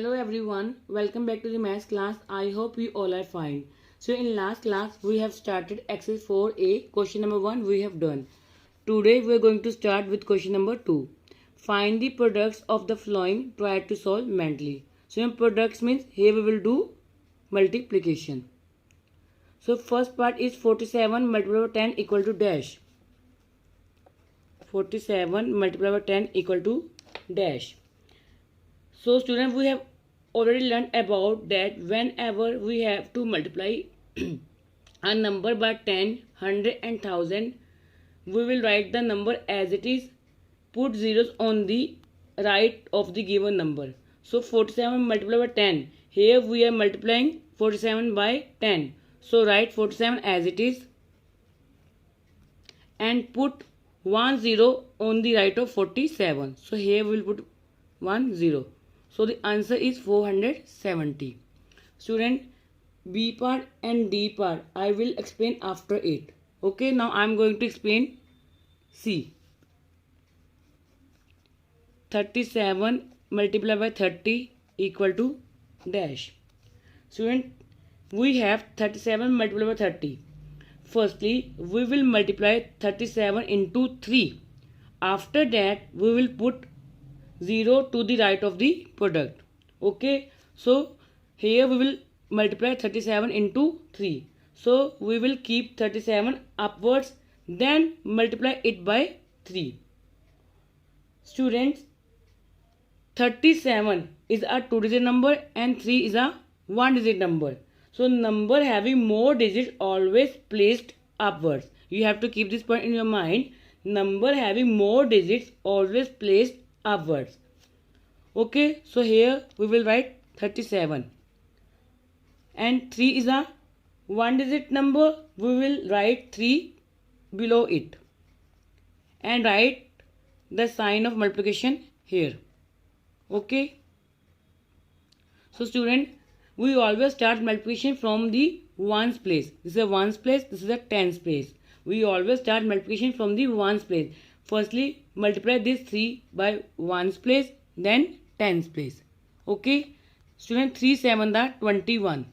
Hello everyone, welcome back to the maths class. I hope you all are fine. So in last class we have started exercise 4a, question number 1 we have done. Today we are going to start with question number 2. Find the products of the following, try to solve mentally. So in products means here we will do multiplication. So first part is 47 multiplied by 10 equal to dash. 47 multiplied by 10 equal to dash. So students, we have already learned about that whenever we have to multiply a number by 10, 100 and 1000, we will write the number as it is, put zeros on the right of the given number. So 47 multiplied by 10, here we are multiplying 47 by 10. So write 47 as it is and put 1 0 on the right of 47. So here we will put 1 0. So the answer is 470. Student, B part and D part I will explain after it. Okay, now I am going to explain C. 37 multiplied by 30 equal to dash. Student, we have 37 multiplied by 30. Firstly, we will multiply 37 into 3. After that, we will put 0 to the right of the product. Okay, so here we will multiply 37 into 3. So we will keep 37 upwards, then multiply it by 3. Students, 37 is a 2-digit number and 3 is a 1-digit number. So number having more digits always placed upwards. You have to keep this point in your mind. Number having more digits always placed upwards. Okay, so here we will write 37 and 3 is a 1-digit number. We will write 3 below it and write the sign of multiplication here. Okay, so student, we always start multiplication from the ones place. This is a ones place, this is a tens place. We always start multiplication from the ones place. Firstly, multiply this 3 by ones place, then tens place. Okay, student, 3 7 the 21.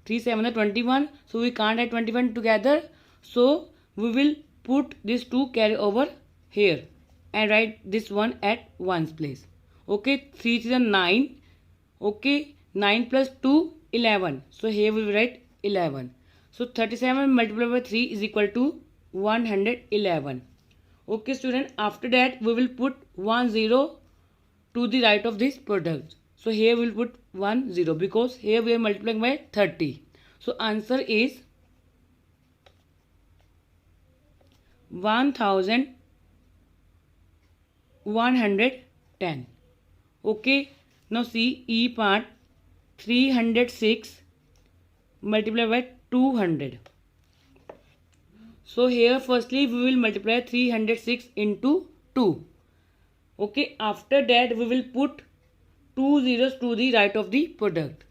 3 7 the 21. So we can't add 21 together. So we will put this 2 carry over here and write this one at ones place. Okay, 3 is a 9. Okay, 9 plus 2 11. So here we will write 11. So 37 multiplied by 3 is equal to 111. Okay student, after that we will put 1 0 to the right of this product. So here we will put 1 0 because here we are multiplying by 30. So answer is 1110. Okay, now see E part, 306 multiplied by 200. So here firstly we will multiply 306 into 2. Okay, after that we will put 2 zeros to the right of the product.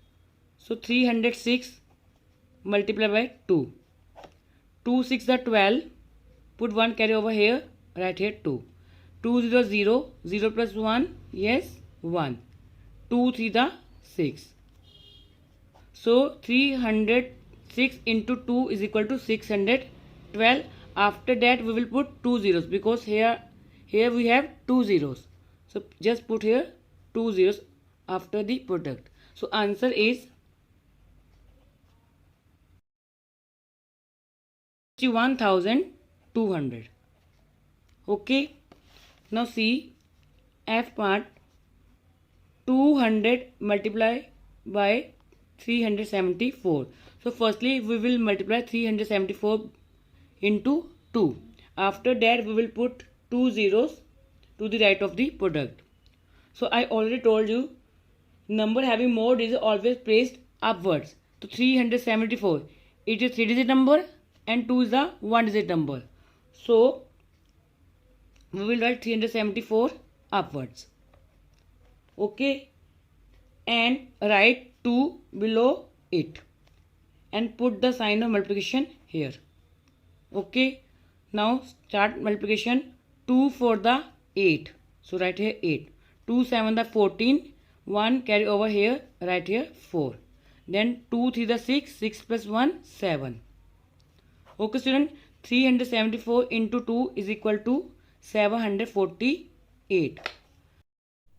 So 306 multiplied by 2. 2 6 are 12. Put 1 carry over here, right here 2. 2 0 0. 0 plus 1, yes, 1. 2 3 the 6. So 306 into 2 is equal to 612. After that we will put 2 zeros because here we have 2 zeros. So just put here 2 zeros after the product. So answer is 61,200. Okay, now see F part, 200 multiplied by 374. So firstly we will multiply 374 into 2. After that we will put 2 zeros to the right of the product. So I already told you, number having more digits always placed upwards. So 374, it is 3-digit number and 2 is a 1-digit number. So we will write 374 upwards. Okay, and write 2 below it and put the sign of multiplication here. Okay, now start multiplication. 2 for the 8. So write here 8. 2 7 the 14. 1 carry over here, right here 4. Then 2 3 the 6, 6 plus 1 7. Okay student, 374 into 2 is equal to 748.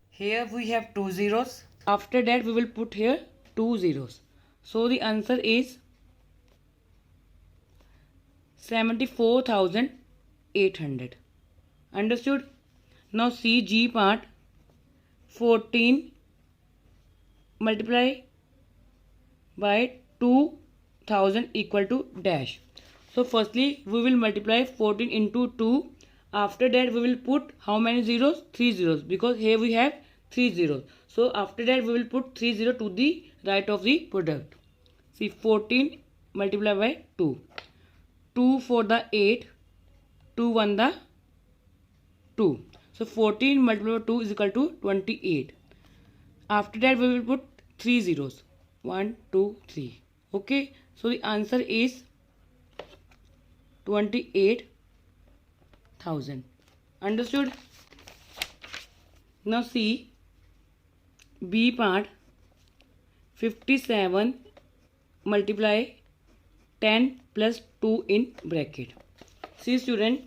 Here we have 2 zeros. After that we will put here 2 zeros. So the answer is 74,800. Understood? Now see G part. 14 multiply by 2000 equal to dash. So firstly we will multiply 14 into 2. After that we will put how many zeros? 3 zeros, because here we have 3 zeros. So after that we will put 3 zeros to the right of the product. See 14 multiply by 2. 2 for the 8. 2 1 the 2. So 14 multiplied by 2 is equal to 28. After that we will put 3 zeros. 1 2 3. Okay. So the answer is 28,000. Understood? Now see B part. 57 multiply 10 plus 2 in bracket. See student,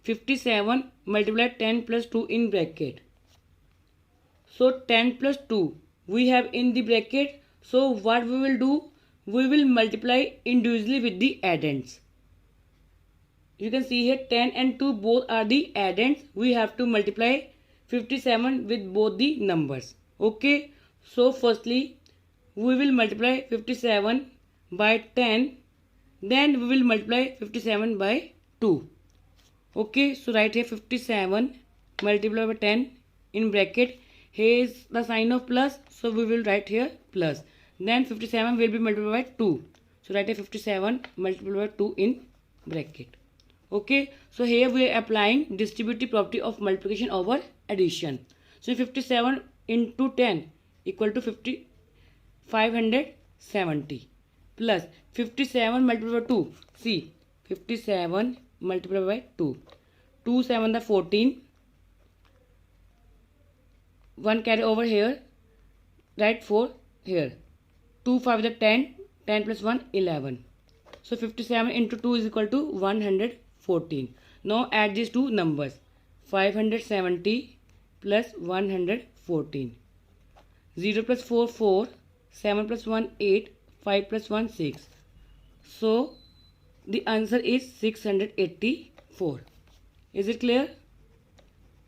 57 multiply 10 plus 2 in bracket. So 10 plus 2 we have in the bracket. So what we will do? We will multiply individually with the addends. You can see here 10 and 2 both are the addends. We have to multiply 57 with both the numbers. Okay. So firstly we will multiply 57 by 10. Then we will multiply 57 by 2. Okay. So write here 57 multiply by 10 in bracket. Here is the sign of plus. So we will write here plus. Then 57 will be multiplied by 2. So write here 57 multiplied by 2 in bracket. Okay. So here we are applying distributive property of multiplication over addition. So 57 into 10 equal to 570 plus 57 multiplied by 2. See 57 multiplied by 2. 2 7 the 14. 1 carry over here. Write 4 here. 2 5 the 10. 10 plus 1 11. So 57 into 2 is equal to 114. Now add these two numbers. 570 plus 114. 0 plus 4 4. 7 plus 1 8. 5 plus 1 6. So the answer is 684. Is it clear?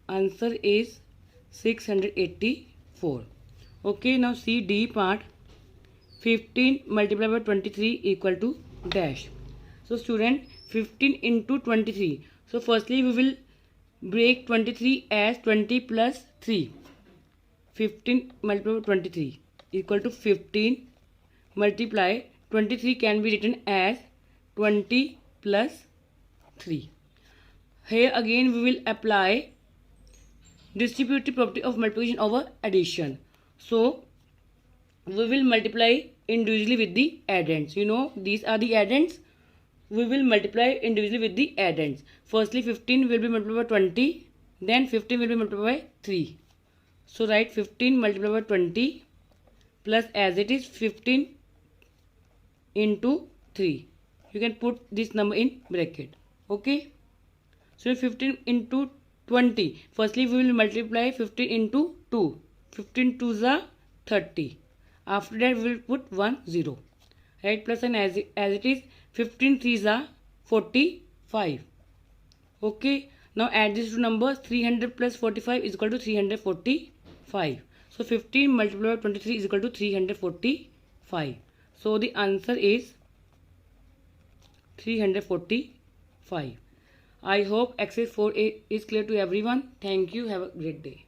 Answer is 684. Okay. Now see D part. 15 multiplied by 23 equal to dash. So student, 15 into 23. So firstly we will break 23 as 20 plus 3. 15 multiplied by 23 equal to 15 multiply 23 can be written as 20 plus 3. Here again we will apply distributive property of multiplication over addition. So we will multiply individually with the addends. You know these are the addends. We will multiply individually with the addends. Firstly 15 will be multiplied by 20. Then 15 will be multiplied by 3. So write 15 multiplied by 20 plus as it is 15 into 3. You can put this number in bracket. Okay. So 15 into 20. Firstly we will multiply 15 into 2. 15 2s are 30. After that we will put 1 0. Right, plus and as it is 15 3s are 45. Okay. Now add these two numbers. 300 plus 45 is equal to 345. So 15 multiplied by 23 is equal to 345. So the answer is 345. I hope exercise 4A is clear to everyone. Thank you. Have a great day.